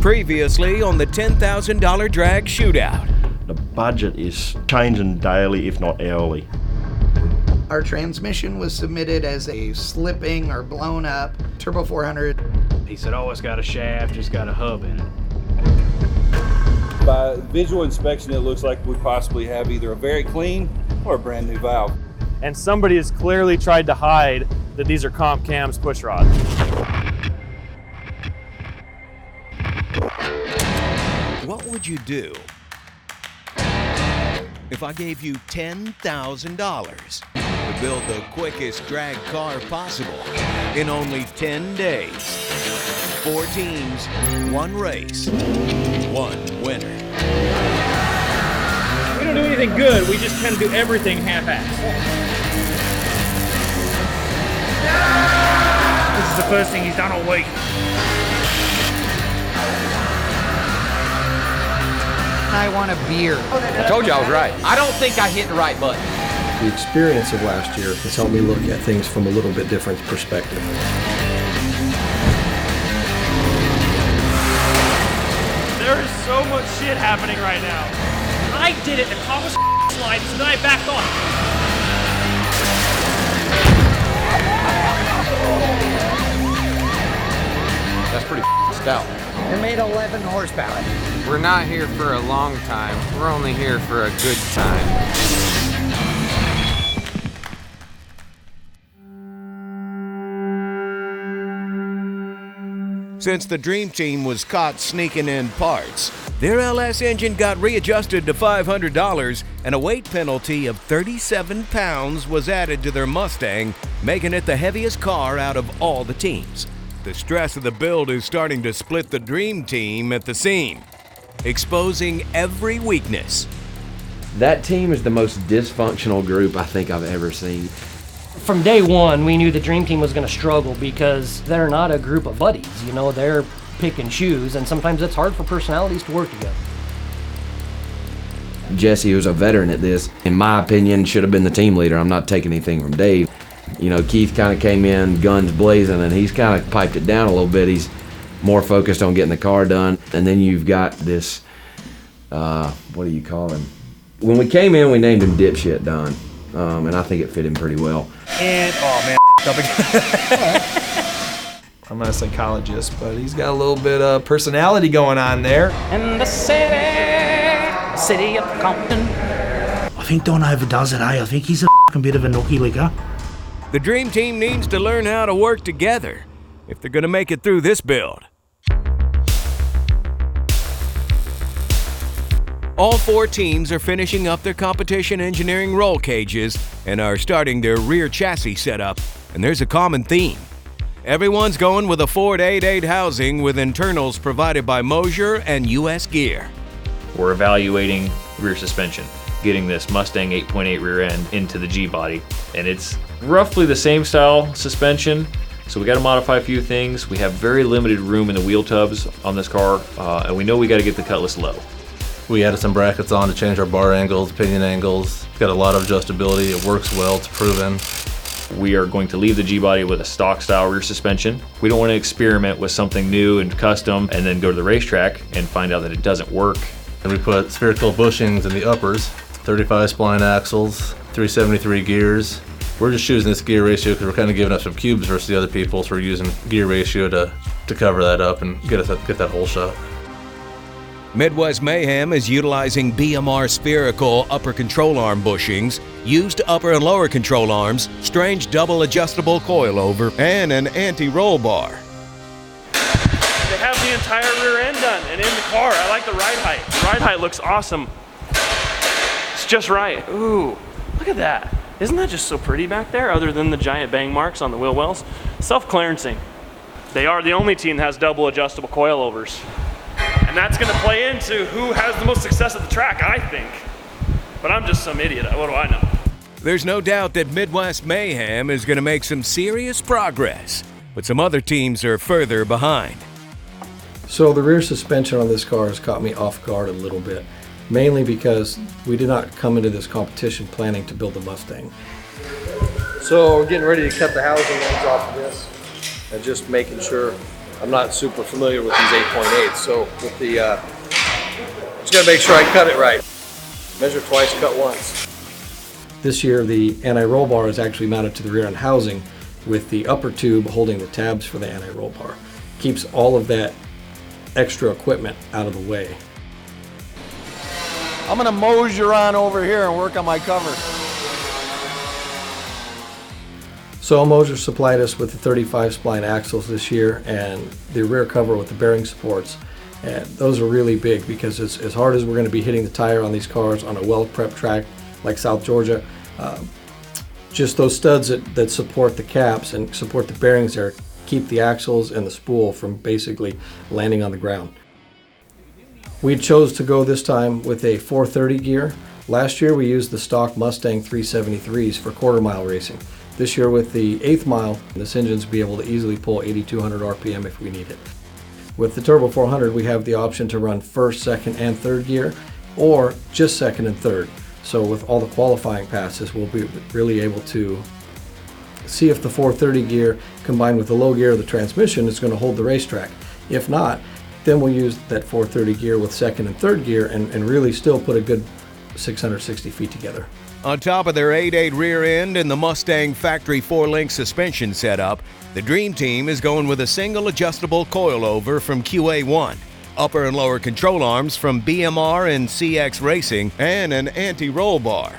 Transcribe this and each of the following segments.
Previously on the $10,000 drag shootout. The budget is changing daily, if not hourly. Our transmission was submitted as a slipping or blown up Turbo 400. He said, oh, it's got a shaft, it's got a hub in it. By visual inspection, it looks like we possibly have either a very clean or a brand new valve. And somebody has clearly tried to hide that these are comp cams push rods. What would you do if I gave you $10,000 to build the quickest drag car possible in only 10 days? 4 teams, 1 race, 1 winner. We don't do anything good, we just tend to do everything half-assed. This is the first thing he's done all week. I want a beer. I told you I was right. I don't think I hit the right button. The experience of last year has helped me look at things from a little bit different perspective. There is so much shit happening right now. I did it, the car was slide, so then I backed off. That's pretty stout. It made 11 horsepower. We're not here for a long time. We're only here for a good time. Since the Dream Team was caught sneaking in parts, their LS engine got readjusted to $500 and a weight penalty of 37 pounds was added to their Mustang, making it the heaviest car out of all the teams. The stress of the build is starting to split the Dream Team at the seam, exposing every weakness. That team is the most dysfunctional group I think I've ever seen. From day one, we knew the Dream Team was going to struggle because they're not a group of buddies. You know, they're pick and choose, and sometimes it's hard for personalities to work together. Jesse, who's a veteran at this, in my opinion, should have been the team leader. I'm not taking anything from Dave. You know, Keith kind of came in guns blazing, and he's kind of piped it down a little bit. He's more focused on getting the car done. And then you've got this, what do you call him? When we came in, we named him Dipshit Don, and I think it fit him pretty well. And, oh man, up again. I'm not a psychologist, but he's got a little bit of personality going on there. In the city of Compton. I think Don overdoes it, I think he's a fucking bit of a nookie licker. The Dream Team needs to learn how to work together if they're going to make it through this build. All 4 teams are finishing up their competition engineering roll cages and are starting their rear chassis setup, and there's a common theme. Everyone's going with a Ford 8.8 housing with internals provided by Mosier and US Gear. We're evaluating rear suspension, getting this Mustang 8.8 rear end into the G-body, and it's roughly the same style suspension, so we got to modify a few things. We have very limited room in the wheel tubs on this car, and we know we got to get the Cutlass low. We added some brackets on to change our bar angles, pinion angles. It's got a lot of adjustability. It works well. It's proven. We are going to leave the G-body with a stock style rear suspension. We don't want to experiment with something new and custom and then go to the racetrack and find out that it doesn't work. And we put spherical bushings in the uppers, 35 spline axles, 373 gears. We're just choosing this gear ratio because we're kind of giving up some cubes versus the other people, so we're using gear ratio to cover that up and get that whole shot. Midwest Mayhem is utilizing BMR spherical upper control arm bushings, used upper and lower control arms, strange double adjustable coilover, and an anti-roll bar. They have the entire rear end done and in the car. I like the ride height. The ride height looks awesome. It's just right. Ooh, look at that. Isn't that just so pretty back there, other than the giant bang marks on the wheel wells? Self-clearancing. They are the only team that has double adjustable coilovers. And that's gonna play into who has the most success at the track, I think. But I'm just some idiot, what do I know? There's no doubt that Midwest Mayhem is gonna make some serious progress, but some other teams are further behind. So the rear suspension on this car has caught me off guard a little bit, mainly because we did not come into this competition planning to build a Mustang. So we're getting ready to cut the housing ends off of this and just making sure I'm not super familiar with these 8.8s, so with the, just gotta make sure I cut it right. Measure twice, cut once. This year, the anti-roll bar is actually mounted to the rear end housing with the upper tube holding the tabs for the anti-roll bar. Keeps all of that extra equipment out of the way. I'm gonna mosey on over here and work on my cover. So Moser supplied us with the 35 spline axles this year and the rear cover with the bearing supports. And those are really big because as hard as we're going to be hitting the tire on these cars on a well-prepped track like South Georgia, just those studs that support the caps and support the bearings there keep the axles and the spool from basically landing on the ground. We chose to go this time with a 430 gear. Last year we used the stock Mustang 373s for quarter mile racing. This year with the 8th mile, this engine's be able to easily pull 8,200 RPM if we need it. With the Turbo 400, we have the option to run first, second, and third gear, or just second and third. So with all the qualifying passes, we'll be really able to see if the 430 gear combined with the low gear of the transmission is going to hold the racetrack. If not, then we'll use that 430 gear with second and third gear and really still put a good 660 feet together. On top of their 8.8 rear end and the Mustang factory 4-link suspension setup, the Dream Team is going with a single adjustable coilover from QA1, upper and lower control arms from BMR and CX Racing, and an anti-roll bar.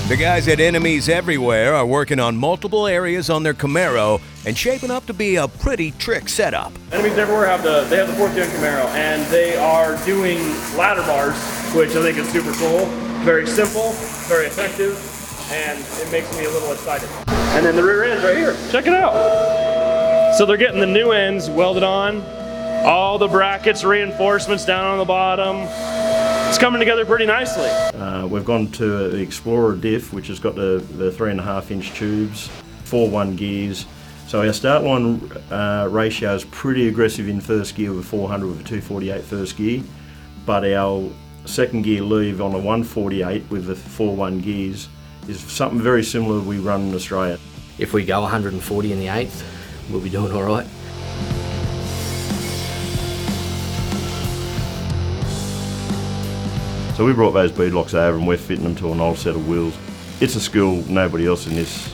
The guys at Enemies Everywhere are working on multiple areas on their Camaro and shaping up to be a pretty trick setup. Enemies Everywhere have the 4th gen Camaro, and they are doing ladder bars, which I think is super cool. Very simple, very effective, and it makes me a little excited. And then the rear end's right here. Check it out. So they're getting the new ends welded on, all the brackets, reinforcements down on the bottom. It's coming together pretty nicely. We've gone to the Explorer diff, which has got the 3.5-inch tubes, 4-1 gears. So our start line ratio is pretty aggressive in first gear with 400 with a 248 first gear, but our second gear leave on a 148 with the 4-1 gears is something very similar we run in Australia. If we go 140 in the 8th, we'll be doing all right. So we brought those beadlocks over and we're fitting them to an old set of wheels. It's a skill nobody else in this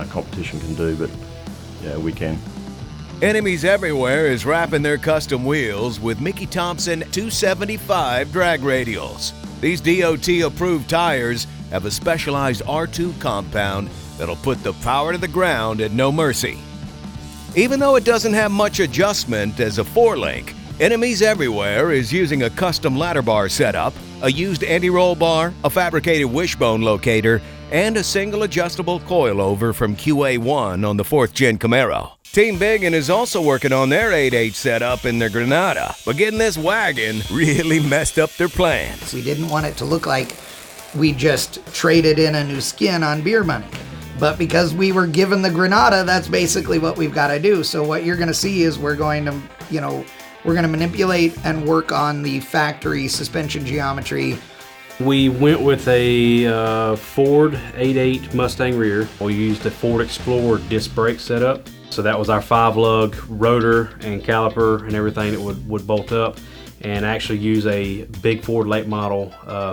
competition can do, but yeah, we can. Enemies Everywhere is wrapping their custom wheels with Mickey Thompson 275 drag radials. These DOT-approved tires have a specialized R2 compound that'll put the power to the ground at no mercy. Even though it doesn't have much adjustment as a 4-link, Enemies Everywhere is using a custom ladder bar setup, a used anti-roll bar, a fabricated wishbone locator, and a single adjustable coilover from QA1 on the 4th gen Camaro. Team Biggin is also working on their 8.8 setup in their Granada, but getting this wagon really messed up their plans. We didn't want it to look like we just traded in a new skin on beer money. But because we were given the Granada, that's basically what we've got to do. So what you're going to see is we're going to, we're going to manipulate and work on the factory suspension geometry. We went with a Ford 8.8 Mustang rear. We used a Ford Explorer disc brake setup. So that was our 5-lug rotor and caliper and everything that would bolt up, and actually use a big Ford late model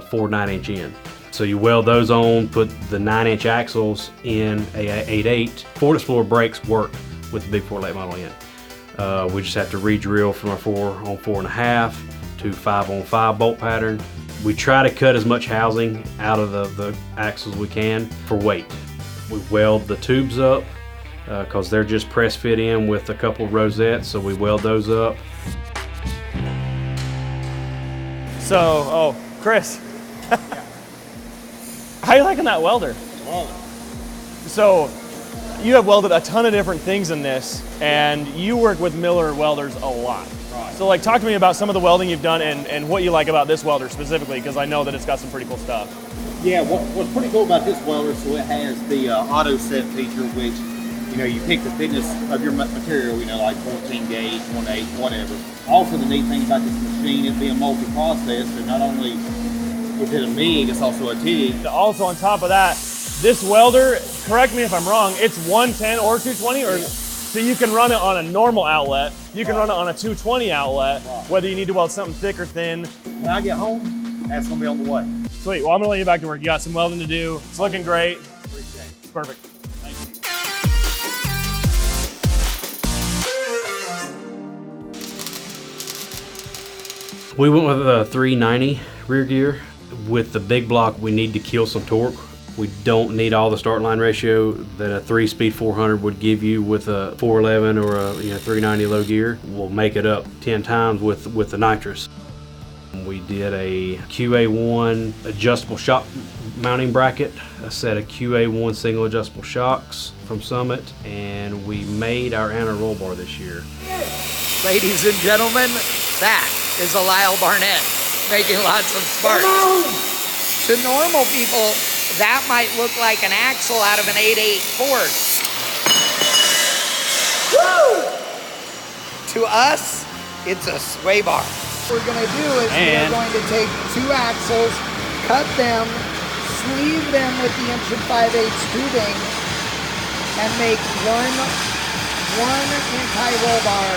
Ford 9-inch end. So you weld those on, put the 9-inch axles in a 8.8. Ford Explorer brakes work with the big Ford late model end. We just have to re-drill from our 4 on 4.5 to 5 on 5 bolt pattern. We try to cut as much housing out of the axles we can for weight. We weld the tubes up because they're just press fit in with a couple of rosettes, so we weld those up. So, Chris, how you liking that welder? So, you have welded a ton of different things in this, and you work with Miller welders a lot. Right. So, talk to me about some of the welding you've done and what you like about this welder specifically, because I know that it's got some pretty cool stuff. Yeah, what's pretty cool about this welder, so it has the auto set feature, which, you pick the thickness of your material, like 14 gauge, 1/8, whatever. Also, the neat thing about this machine, it being multi-process, it not only is it a MIG? It's also a TIG. Also on top of that, this welder, correct me if I'm wrong, it's 110 or 220, or so you can run it on a normal outlet. You can run it on a 220 outlet, whether you need to weld something thick or thin. When I get home, that's gonna be on the way. Sweet, well, I'm gonna let you back to work. You got some welding to do. It's looking great. Appreciate it. Perfect. Thank you. We went with a 390 rear gear. With the big block, we need to kill some torque. We don't need all the start line ratio that a 3-speed 400 would give you with a 411 or a 390 low gear. We'll make it up 10 times with the nitrous. We did a QA1 adjustable shock mounting bracket, a set of QA1 single adjustable shocks from Summit, and we made our anti-roll bar this year. Ladies and gentlemen, that is a Lyle Barnett making lots of sparks. To normal people, that might look like an axle out of an 8.8 Ford. Woo! To us, it's a sway bar. What we're gonna do is we're going to take 2 axles, cut them, sleeve them with the 1.5" tubing, and make one anti-roll bar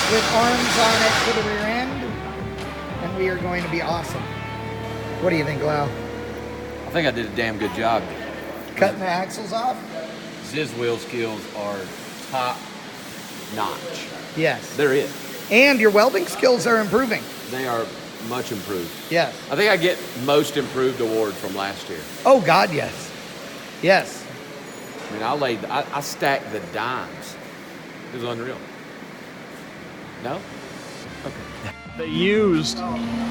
with arms on it for the rear end, and we are going to be awesome. What do you think, Lau? I think I did a damn good job. Cutting the axles off? His wheel skills are top notch. Yes. They're it. And your welding skills are improving. They are much improved. Yes. I think I get most improved award from last year. Oh God, yes. Yes. I mean, I stacked the dimes. It was unreal. No? Okay. They used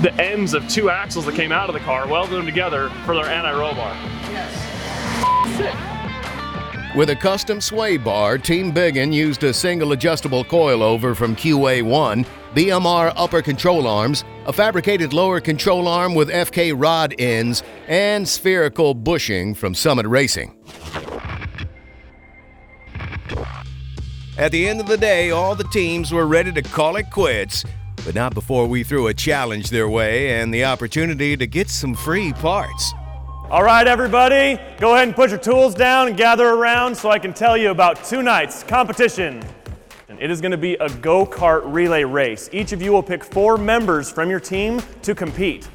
the ends of 2 axles that came out of the car, welded them together for their anti-roll bar. Yes. Sick. With a custom sway bar, Team Biggin used a single adjustable coilover from QA1, BMR upper control arms, a fabricated lower control arm with FK rod ends, and spherical bushing from Summit Racing. At the end of the day, all the teams were ready to call it quits, but not before we threw a challenge their way and the opportunity to get some free parts. All right, everybody, go ahead and put your tools down and gather around so I can tell you about tonight's competition. And it is going to be a go-kart relay race. Each of you will pick 4 members from your team to compete.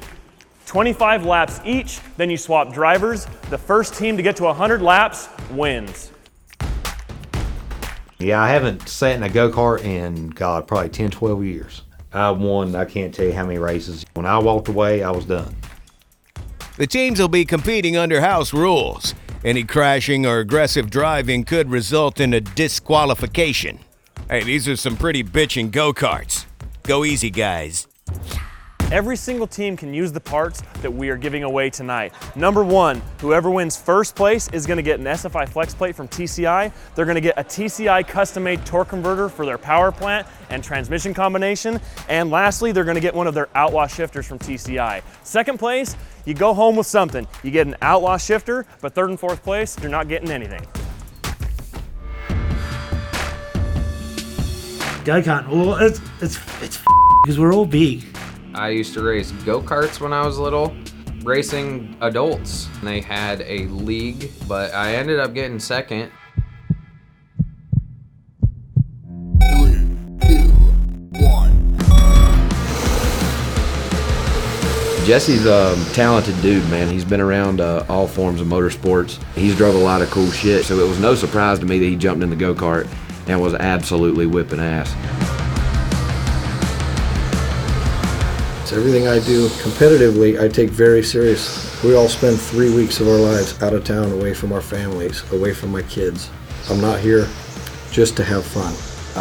25 laps each, then you swap drivers. The first team to get to 100 laps wins. Yeah, I haven't sat in a go-kart in, God, probably 10, 12 years. I won, I can't tell you how many races. When I walked away, I was done. The teams will be competing under house rules. Any crashing or aggressive driving could result in a disqualification. Hey, these are some pretty bitchin' go-karts. Go easy, guys. Every single team can use the parts that we are giving away tonight. Number 1, whoever wins first place is going to get an SFI flex plate from TCI. They're going to get a TCI custom-made torque converter for their power plant and transmission combination. And lastly, they're going to get one of their Outlaw shifters from TCI. Second place, you go home with something. You get an Outlaw shifter, but third and fourth place, you're not getting anything. Go-kart, well, it's because we're all big. I used to race go-karts when I was little, racing adults. They had a league, but I ended up getting second. 3, 2, 1. Jesse's a talented dude, man. He's been around all forms of motorsports. He's drove a lot of cool shit, so it was no surprise to me that he jumped in the go-kart and was absolutely whipping ass. Everything I do competitively, I take very seriously. We all spend 3 weeks of our lives out of town, away from our families, away from my kids. I'm not here just to have fun.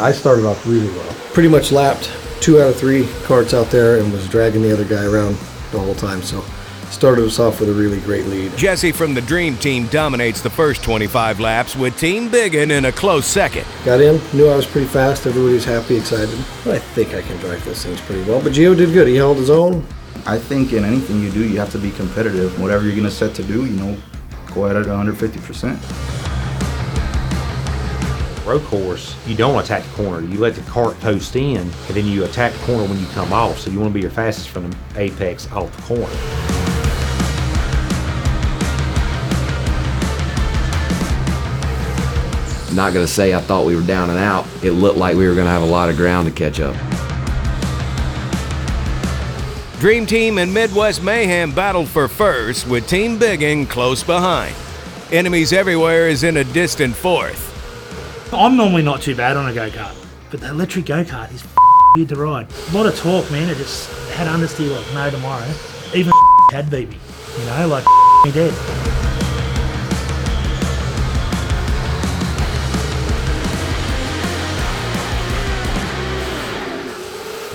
I started off really well. Pretty much lapped 2 out of 3 karts out there and was dragging the other guy around the whole time, so started us off with a really great lead. Jesse from the Dream Team dominates the first 25 laps with Team Biggin in a close second. Got in, knew I was pretty fast, everybody was happy, excited. But I think I can drive those things pretty well. But Gio did good, he held his own. I think in anything you do, you have to be competitive. Whatever you're gonna set to do, go at it 150%. Road course, you don't attack the corner. You let the cart post in, and then you attack the corner when you come off. So you want to be your fastest from the apex off the corner. Not gonna say I thought we were down and out. It looked like we were gonna have a lot of ground to catch up. Dream Team and Midwest Mayhem battled for first, with Team Biggin close behind. Enemies Everywhere is in a distant fourth. I'm normally not too bad on a go-kart, but the electric go-kart is weird to ride. A lot of torque, man. It just had understeer like no tomorrow. Even had beat me, you know, like me dead.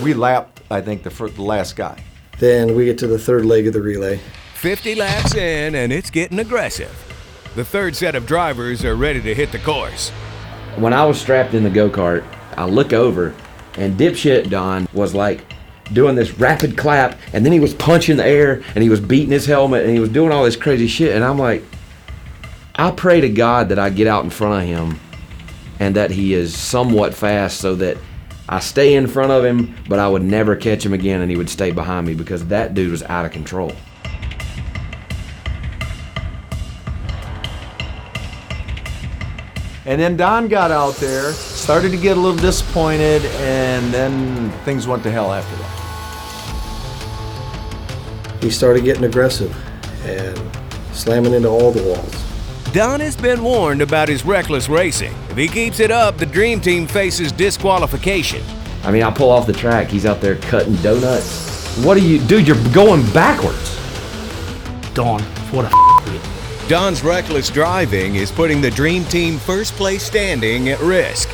We lapped, I think, the last guy. Then we get to the third leg of the relay. 50 laps in, and it's getting aggressive. The third set of drivers are ready to hit the course. When I was strapped in the go-kart, I look over, and dipshit Don was like doing this rapid clap, and then he was punching the air, and he was beating his helmet, and he was doing all this crazy shit, and I'm like, I pray to God that I get out in front of him and that he is somewhat fast so that I stay in front of him, but I would never catch him again and he would stay behind me, because that dude was out of control. And then Don got out there, started to get a little disappointed, and then things went to hell after that. He started getting aggressive and slamming into all the walls. Don has been warned about his reckless racing. If he keeps it up, the Dream Team faces disqualification. I mean, I pull off the track, he's out there cutting donuts. What are you, dude, you're going backwards. Don, what a idiot. Don's reckless driving is putting the Dream Team first place standing at risk.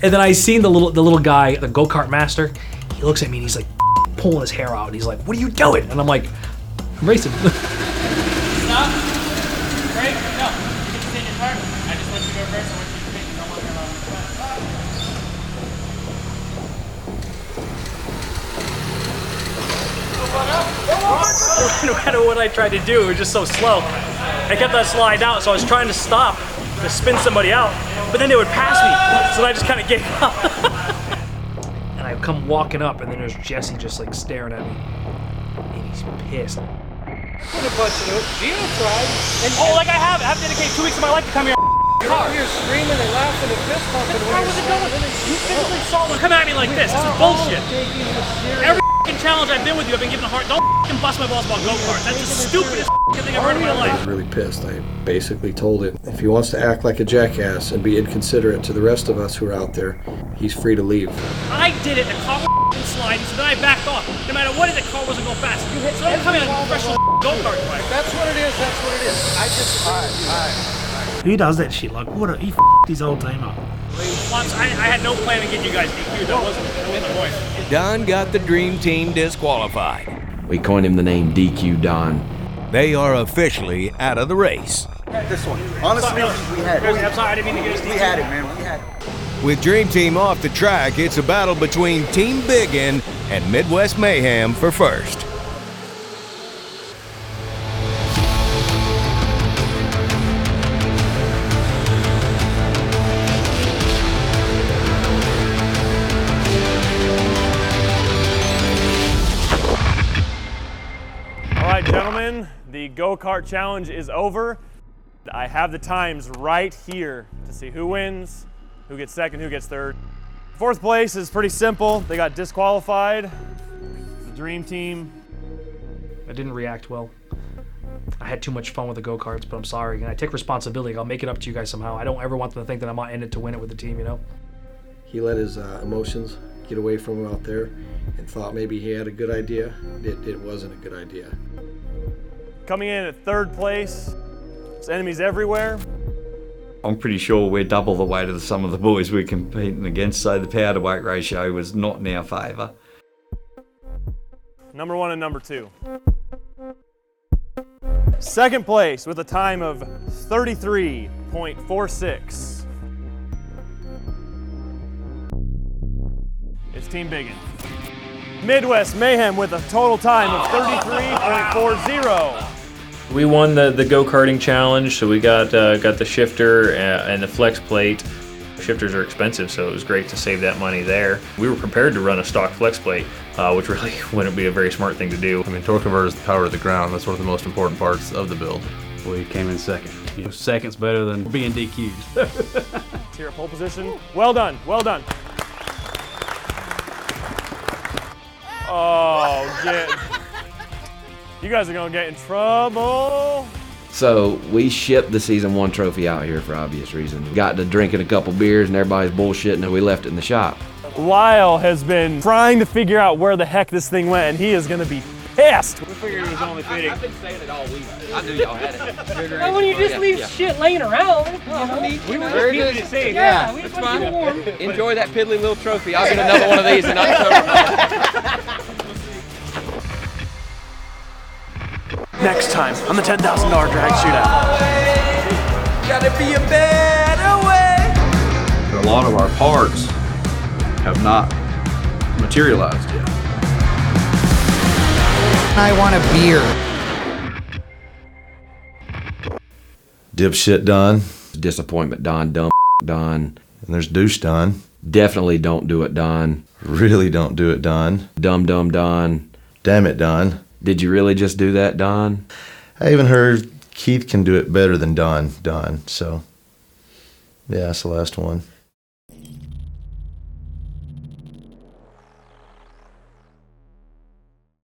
And then I seen the little guy, the go-kart master. He looks at me and he's like pulling his hair out. And he's like, "What are you doing?" And I'm like, "I'm racing." Stop. Break. No. You can stay in your car. I just want you to go first. I want you to take. No longer allowed No matter what I tried to do, it was just so slow. I kept on sliding out, so I was trying to stop to spin somebody out, but then they would pass me, so I just kind of gave up. And I come walking up, and then there's Jesse just like staring at me, and he's pissed. Put a bunch of those. Gino tried. Like I have dedicated 2 weeks of my life to come here. You're screaming and laughing and fist pumping. How was it going? You physically saw them come at me like this. This is bullshit. Every challenge I've been with you, I've been given a heart. Don't bust my balls about go-karts. That's the stupidest thing I've heard in my life. I was really pissed. I basically told him if he wants to act like a jackass and be inconsiderate to the rest of us who are out there, he's free to leave. I did it. The car was sliding, so then I backed off. No matter what, the car wasn't going fast. So don't come in like a professional go-kart driver. That's what it is. That's what it is. I just. All right. Who does that shit? Like, what? He his whole team up. Once I had no plan to get you guys DQ'd. That wasn't the point. Don got the Dream Team disqualified. We coined him the name DQ Don. They are officially out of the race. This one. Honestly, we had it. I'm sorry, I didn't mean to get us DQ'd. We had it, man. We had it. With Dream Team off the track, it's a battle between Team Biggin and Midwest Mayhem for first. All right, gentlemen, the go-kart challenge is over. I have the times right here to see who wins, who gets second, who gets third. Fourth place is pretty simple. They got disqualified. The Dream Team. I didn't react well. I had too much fun with the go-karts, but I'm sorry. And I take responsibility. I'll make it up to you guys somehow. I don't ever want them to think that I'm not in it to win it with the team, you know? He let his emotions get away from him out there and thought maybe he had a good idea. It wasn't a good idea. Coming in at third place, there's enemies everywhere. I'm pretty sure we're double the weight of some of the boys we're competing against, so the power to weight ratio was not in our favour. Number 1 and number 2. Second place with a time of 33.46. It's Team Biggin. Midwest Mayhem with a total time of 33.40. We won the go-karting challenge, so we got the shifter and the flex plate. Shifters are expensive, so it was great to save that money there. We were prepared to run a stock flex plate, which really wouldn't be a very smart thing to do. I mean, torque converter is the power of the ground. That's one of the most important parts of the build. We came in second. Seconds better than being DQ'd. Here at pole position. Well done, well done. Oh, you guys are gonna get in trouble. So we shipped the season 1 trophy out here for obvious reasons. Got to drinking a couple beers and everybody's bullshitting and we left it in the shop. Lyle has been trying to figure out where the heck this thing went, and he is gonna be pissed. We figured it was only fitting. I've been saying it all week. I knew y'all had it. Well, when you just leave shit laying around, We were very just good. to see. Yeah, we just want to keep it warm. Enjoy that piddly little trophy. I'll get another one of these in October. Next time on the $10,000 drag shootout. Gotta be a better way. A lot of our parts have not materialized yet. I want a beer. Dipshit Don. Disappointment Don, dumb Don. And there's douche Don. Definitely don't do it, Don. Really don't do it, Don. Dumb Don. Damn it, Don. Did you really just do that, Don? I even heard Keith can do it better than Don. So, yeah, that's the last one.